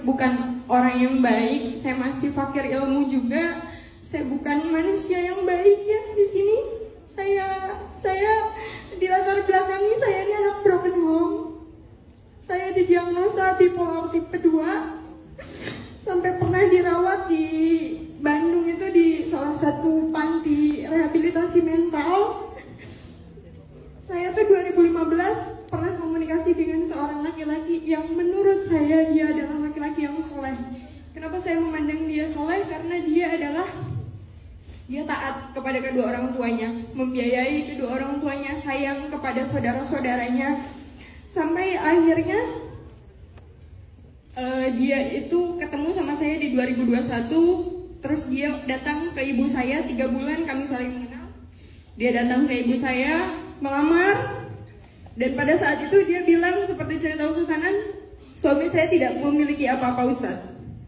bukan orang yang baik, saya masih fakir ilmu juga, saya bukan manusia yang baik ya di sini. Saya di latar belakangi saya ini anak broken home. Saya didiagnosa bipolar tipe 2, sampai pernah dirawat di Bandung itu di salah satu panti rehabilitasi mental. Saya tuh 2015 pernah komunikasi dengan seorang laki-laki yang menurut saya dia adalah laki-laki yang soleh. Kenapa saya memandang dia soleh? Karena dia taat kepada kedua orang tuanya, membiayai kedua orang tuanya, sayang kepada saudara-saudaranya, sampai akhirnya dia itu ketemu sama saya di 2021. Terus dia datang ke ibu saya, 3 bulan kami saling mengenal. Dia datang ke ibu saya melamar, dan pada saat itu dia bilang seperti cerita Ustaz Hanan, suami saya tidak memiliki apa-apa Ustaz.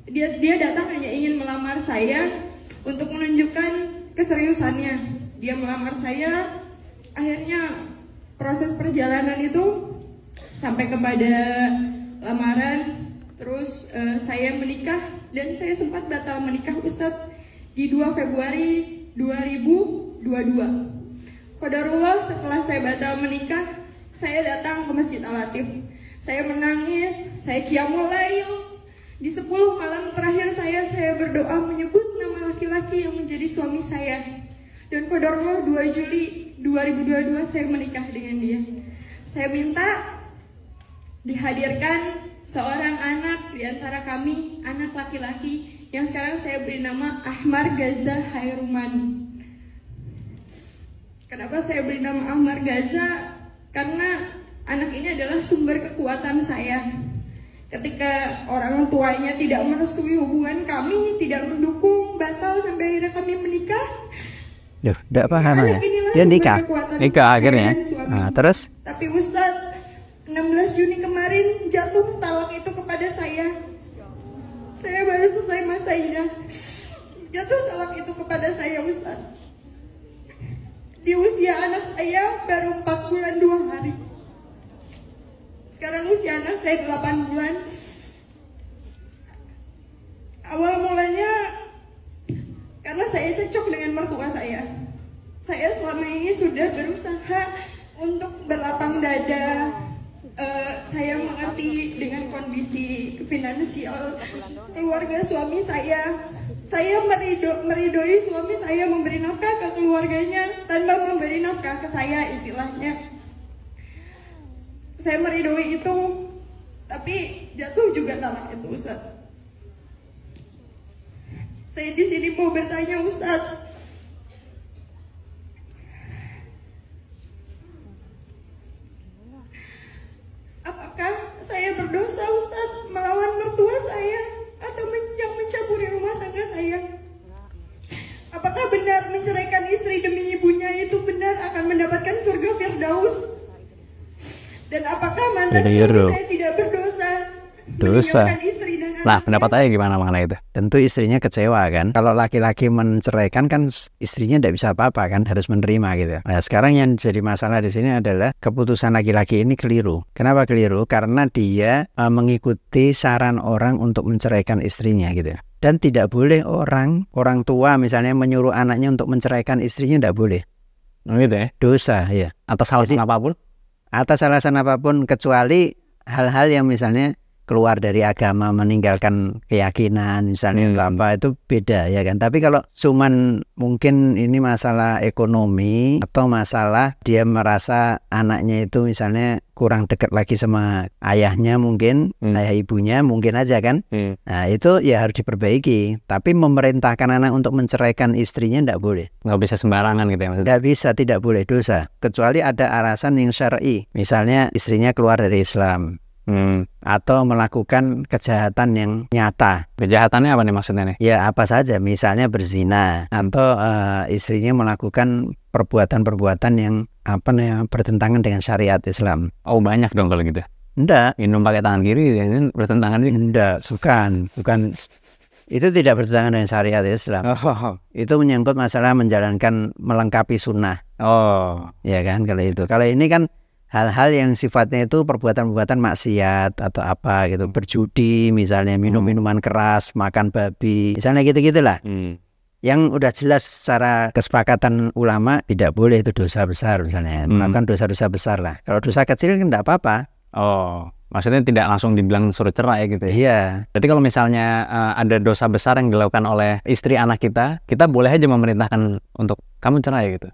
Dia datang hanya ingin melamar saya untuk menunjukkan keseriusannya. Dia melamar saya, akhirnya proses perjalanan itu sampai kepada lamaran, terus saya menikah, dan saya sempat batal menikah Ustadz di 2 Februari 2022. Qadarullah, setelah saya batal menikah, saya datang ke Masjid Al-Latif. Saya menangis, saya qiyamul lail. Di 10 malam terakhir saya berdoa menyebut nama laki-laki yang menjadi suami saya. Dan qadarullah 2 Juli 2022 saya menikah dengan dia. Saya minta dihadirkan seorang anak di antara kami, anak laki-laki yang sekarang saya beri nama Ahmar Gaza Hairuman. Kenapa saya beri nama Ahmar Gaza? Karena anak ini adalah sumber kekuatan saya. Ketika orang tuanya tidak merestui hubungan kami, tidak mendukung, batal sampai akhirnya kami menikah. Duh, tidak paham ya. Dia nikah akhirnya. Nah, terus? Tapi Ustadz, 16 Juni kemarin jatuh talak itu kepada saya. Saya baru selesai masa idah. Jatuh talak itu kepada saya Ustadz. Di usia anak saya baru 4 bulan 2 hari. Sekarang usia anak saya 8 bulan. Awal mulanya karena saya cocok dengan mertua saya. Saya selama ini sudah berusaha untuk berlapang dada. Saya mengerti dengan kondisi finansial keluarga suami saya. Saya meridoi suami saya memberi nafkah ke keluarganya tanpa memberi nafkah ke saya, istilahnya. Saya meridoi itu, tapi jatuh juga talak itu Ustaz. Saya di sini mau bertanya Ustaz, apakah saya berdosa Ustaz melawan mertua saya atau yang mencampuri rumah tangga saya? Apakah benar menceraikan istri demi ibunya itu benar akan mendapatkan surga Firdaus? Dan apakah mantan suami saya tidak berdosa? Dosa. Nah, pendapat saya gimana mengenai itu? Tentu istrinya kecewa kan. Kalau laki-laki menceraikan kan istrinya tidak bisa apa-apa kan, harus menerima gitu. Nah, sekarang yang jadi masalah di sini adalah keputusan laki-laki ini keliru. Kenapa keliru? Karena dia mengikuti saran orang untuk menceraikan istrinya gitu. Dan tidak boleh orang tua misalnya menyuruh anaknya untuk menceraikan istrinya, tidak boleh. Oh gitu ya? Dosa ya. Atas alasan apapun? Atas alasan apapun, kecuali hal-hal yang misalnya keluar dari agama, meninggalkan keyakinan misalnya apa, itu beda ya kan. Tapi kalau cuman mungkin ini masalah ekonomi atau masalah dia merasa anaknya itu misalnya kurang dekat lagi sama ayahnya mungkin, ayah ibunya mungkin aja kan. Nah itu ya harus diperbaiki. Tapi memerintahkan anak untuk menceraikan istrinya tidak boleh. Nggak bisa sembarangan gitu ya maksudnya? Nggak bisa, tidak boleh, dosa. Kecuali ada alasan yang syar'i. Misalnya istrinya keluar dari Islam. Atau melakukan kejahatan yang nyata. Kejahatannya apa nih maksudnya nih? Ya apa saja, misalnya berzina atau istrinya melakukan perbuatan-perbuatan yang bertentangan dengan syariat Islam. Oh banyak dong kalau gitu. Enggak. Minum pakai tangan kiri ini bertentangan sih? Enggak, bukan. Itu tidak bertentangan dengan syariat Islam. Itu menyangkut masalah melengkapi sunnah. Oh, ya kan kalau itu. Kalau ini kan hal-hal yang sifatnya itu perbuatan-perbuatan maksiat atau apa gitu, berjudi misalnya, minum minuman keras, makan babi, misalnya gitu-gitulah. Yang udah jelas secara kesepakatan ulama tidak boleh, itu dosa besar misalnya, melakukan dosa-dosa besar lah. Kalau dosa kecil kan enggak apa-apa. Oh, maksudnya tidak langsung dibilang suruh cerai gitu ya? Iya. Berarti kalau misalnya ada dosa besar yang dilakukan oleh istri anak kita boleh aja memerintahkan untuk kamu cerai gitu?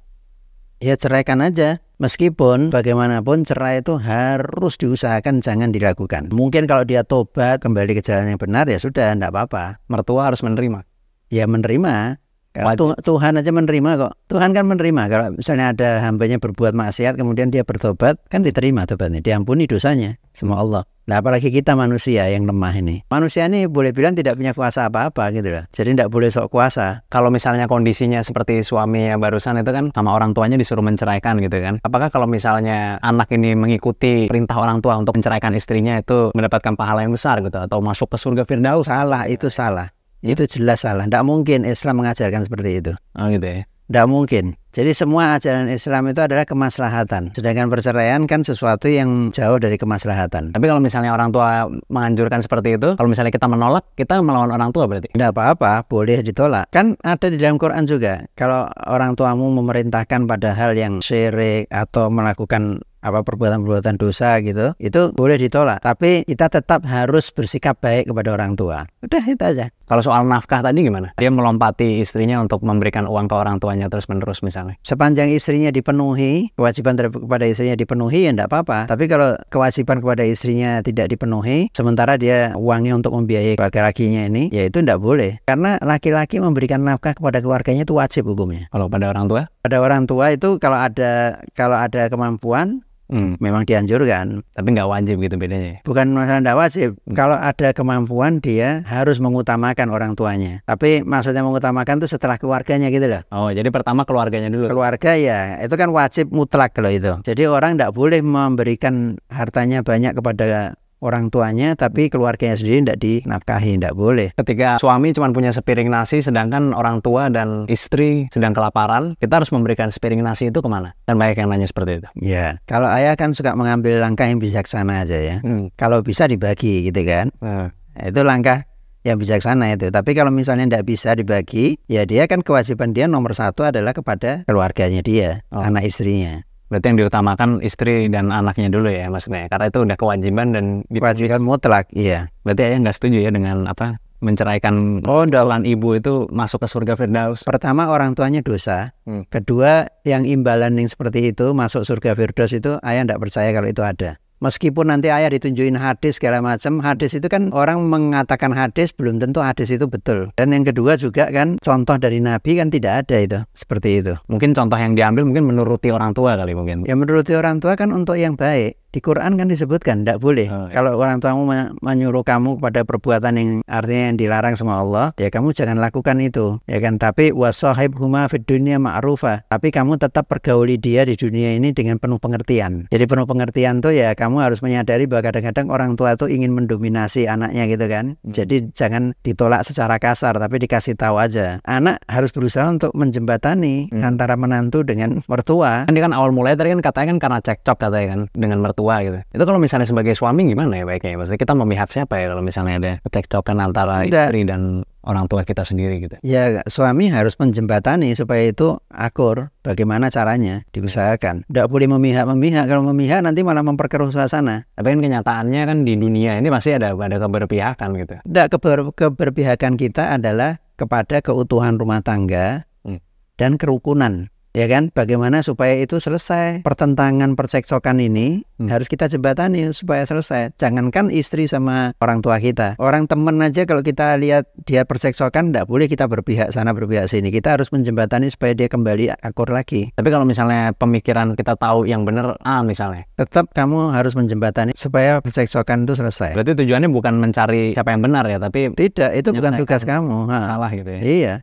Ya ceraikan aja. Meskipun bagaimanapun cerai itu harus diusahakan jangan dilakukan. Mungkin kalau dia tobat kembali ke jalan yang benar ya sudah, enggak apa-apa. Mertua harus menerima? Ya menerima. Kalau Tuhan aja menerima kok. Tuhan kan menerima. Kalau misalnya ada hambanya berbuat maksiat kemudian dia bertobat, kan diterima tobatnya, diampuni dosanya sama Allah. Nah apalagi kita manusia yang lemah ini. Manusia ini boleh bilang tidak punya kuasa apa-apa gitu loh. Jadi tidak boleh sok kuasa. Kalau misalnya kondisinya seperti suami yang barusan itu kan sama orang tuanya disuruh menceraikan gitu kan. Apakah kalau misalnya anak ini mengikuti perintah orang tua untuk menceraikan istrinya itu mendapatkan pahala yang besar gitu atau masuk ke surga Firdaus? Salah, itu salah. Itu jelas salah. Tidak mungkin Islam mengajarkan seperti itu. Oh gitu ya. Tidak mungkin. Jadi semua ajaran Islam itu adalah kemaslahatan. Sedangkan perceraian kan sesuatu yang jauh dari kemaslahatan. Tapi kalau misalnya orang tua menganjurkan seperti itu, kalau misalnya kita menolak, kita melawan orang tua berarti? Tidak apa-apa, boleh ditolak. Kan ada di dalam Quran juga. Kalau orang tuamu memerintahkan pada hal yang syirik atau melakukan perbuatan-perbuatan dosa gitu, itu boleh ditolak. Tapi kita tetap harus bersikap baik kepada orang tua. Udah itu aja. Kalau soal nafkah tadi gimana? Dia melompati istrinya untuk memberikan uang ke orang tuanya terus-menerus misalnya. Sepanjang istrinya dipenuhi, kewajiban kepada istrinya dipenuhi ya enggak apa-apa. Tapi kalau kewajiban kepada istrinya tidak dipenuhi, sementara dia uangnya untuk membiayai laki-lakinya ini, ya itu enggak boleh. Karena laki-laki memberikan nafkah kepada keluarganya itu wajib hukumnya. Kalau pada orang tua? Pada orang tua itu kalau ada kemampuan, memang dianjurkan. Tapi nggak wajib gitu bedanya? Bukan masalah nggak wajib. Kalau ada kemampuan dia harus mengutamakan orang tuanya. Tapi maksudnya mengutamakan itu setelah keluarganya gitu loh. Oh jadi pertama keluarganya dulu? Keluarga ya, itu kan wajib mutlak kalau itu. Jadi orang nggak boleh memberikan hartanya banyak kepada orang tuanya tapi keluarganya sendiri tidak dinafkahi, tidak boleh. Ketika suami cuma punya sepiring nasi sedangkan orang tua dan istri sedang kelaparan, kita harus memberikan sepiring nasi itu kemana? Dan banyak yang nanya seperti itu. Ya, kalau ayah kan suka mengambil langkah yang bijaksana aja ya. Kalau bisa dibagi gitu kan. Itu langkah yang bijaksana itu. Tapi kalau misalnya tidak bisa dibagi, ya dia kan kewajiban dia nomor satu adalah kepada keluarganya dia, anak istrinya. Berarti yang diutamakan istri dan anaknya dulu ya maksudnya, karena itu udah kewajiban dan kewajiban mutlak. Iya. Berarti ayah nggak setuju ya dengan menceraikan tuan ibu itu masuk ke surga Firdaus? Pertama orang tuanya dosa. Kedua yang imbalan yang seperti itu masuk surga Firdaus itu ayah tidak percaya kalau itu ada. Meskipun nanti ayah ditunjukin hadis segala macam, hadis itu kan orang mengatakan hadis belum tentu hadis itu betul. Dan yang kedua juga kan contoh dari Nabi kan tidak ada itu seperti itu. Mungkin contoh yang diambil mungkin menuruti orang tua kali mungkin. Ya menuruti orang tua kan untuk yang baik. Di Quran kan disebutkan tidak boleh. Kalau orang tuamu menyuruh kamu pada perbuatan yang artinya yang dilarang sama Allah, ya kamu jangan lakukan itu, ya kan. Tapi wasahibhuma fid dunya ma'rufa. Tapi kamu tetap pergauli dia di dunia ini dengan penuh pengertian. Jadi penuh pengertian tuh ya kamu harus menyadari bahwa kadang-kadang orang tua itu ingin mendominasi anaknya gitu kan. Jadi jangan ditolak secara kasar, tapi dikasih tahu aja. Anak harus berusaha untuk menjembatani antara menantu dengan mertua. Kan dia kan awal mulai tadi kan katanya kan karena cekcok katanya kan dengan mertua gitu. Itu kalau misalnya sebagai suami gimana ya baiknya? Maksudnya kita memihak siapa ya kalau misalnya ada cekcokan antara istri dan orang tua kita sendiri gitu? Ya suami harus menjembatani supaya itu akur. Bagaimana caranya diusahakan. Tidak boleh memihak. Kalau memihak nanti malah memperkeruh suasana. Tapi kan kenyataannya kan di dunia ini pasti ada keberpihakan gitu. Tidak, keberpihakan kita adalah kepada keutuhan rumah tangga dan kerukunan. Ya kan, bagaimana supaya itu selesai. Pertentangan percekcokan ini harus kita jembatani supaya selesai. Jangankan istri sama orang tua kita, orang teman aja kalau kita lihat dia percekcokan, tidak boleh kita berpihak sana berpihak sini. Kita harus menjembatani supaya dia kembali akur lagi. Tapi kalau misalnya pemikiran kita tahu yang benar misalnya, tetap kamu harus menjembatani supaya percekcokan itu selesai. Berarti tujuannya bukan mencari siapa yang benar ya, tapi tidak, itu bukan tugas kamu. Salah gitu ya. Iya.